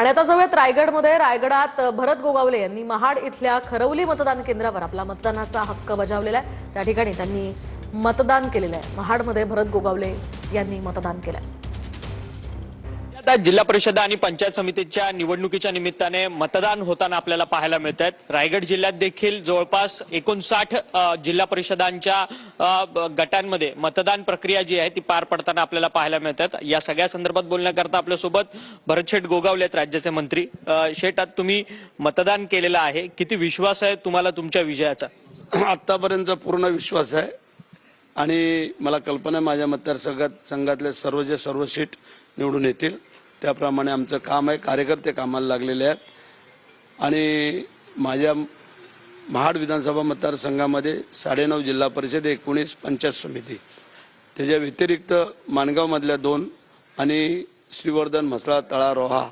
आणि आता जाऊयात रायगडमध्ये। रायगडात भरत गोगावले यांनी महाड इथल्या खरवली मतदान केंद्रावर आपला मतदानाचा हक्क बजावलेला आहे। त्या ठिकाणी त्यांनी मतदान केलेलं आहे। महाडमध्ये भरत गोगावले यांनी मतदान केलंय। आता जिल्हा परिषद आणि पंचायत समितीच्या निवडणुकीच्या निमित्ताने मतदान होताना आपल्याला पाहायला मिळत आहेत। रायगड जिल्ह्यात देखील जवळपास 59 जिल्हा परिषदांच्या गटांमध्ये मतदान प्रक्रिया जी आहे ती पार पडताना आपल्याला पाहायला मिळतात। या सगळ्या संदर्भात बोलण्याकरता आपल्यासोबत भरत शेठ गोगावले आहेत, राज्याचे मंत्री। शेठ, आज तुम्ही मतदान केलेलं आहे, किती विश्वास आहे तुम्हाला तुमच्या विजयाचा? आतापर्यंत पूर्ण विश्वास आहे आणि मला कल्पना आहे माझ्या मतदारसंघातले सर्व सीट निवडून येतील। त्याप्रमाणे आमचं काम आहे, कार्यकर्ते कामाला लागलेले आहेत आणि माझ्या महाड विधानसभा मतदारसंघामध्ये 9.5 जिल्हा परिषद, 19 पंचायत समिती, त्याच्या व्यतिरिक्त माणगावमधल्या 2 आणि श्रीवर्धन, म्हसळा, तळा, रोहा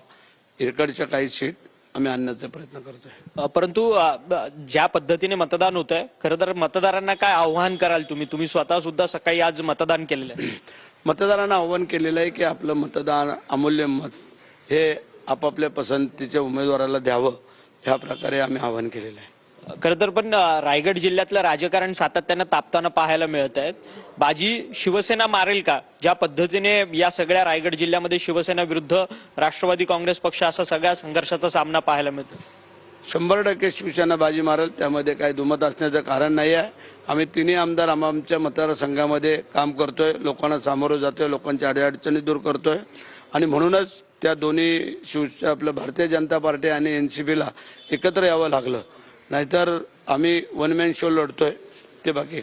इकडच्या काही सीट आम्ही आणण्याचा प्रयत्न करतोय। परंतु ज्या पद्धतीने मतदान होत आहे, खरं तर मतदारांना काय आव्हान कराल तुम्ही स्वतः सुद्धा सकाळी आज मतदान केलेलं आहे? मतदारांना आव्हान केलेलं आहे की आपलं मतदान, अमूल्य मत हे आपापल्या पसंतीच्या उमेदवाराला द्यावं, ह्या प्रकारे आम्ही आवाहन केलेलं आहे। खरं तर पण रायगड जिल्ह्यातलं राजकारण सातत्यानं तापताना पाहायला मिळत आहेत। बाजी शिवसेना मारेल का? ज्या पद्धतीने या सगळ्या रायगड जिल्ह्यामध्ये शिवसेना विरुद्ध राष्ट्रवादी काँग्रेस पक्ष असा सगळ्या संघर्षाचा सामना पाहायला मिळतो। 100% शिवसेना बाजी मारेल, त्यामध्ये काही दुमत असण्याचं कारण नाही आहे। आम्ही तिन्ही आमदार आमच्या मतदारसंघामध्ये काम करतोय, लोकांना सामोरं जातोय, लोकांच्या अडचणी दूर करतोय आणि म्हणूनच त्या दोन्ही आपलं भारतीय जनता पार्टी आणि NCPला एकत्र यावं लागलं, नाहीतर आम्ही वन मॅन शो लढतोय ते बाकी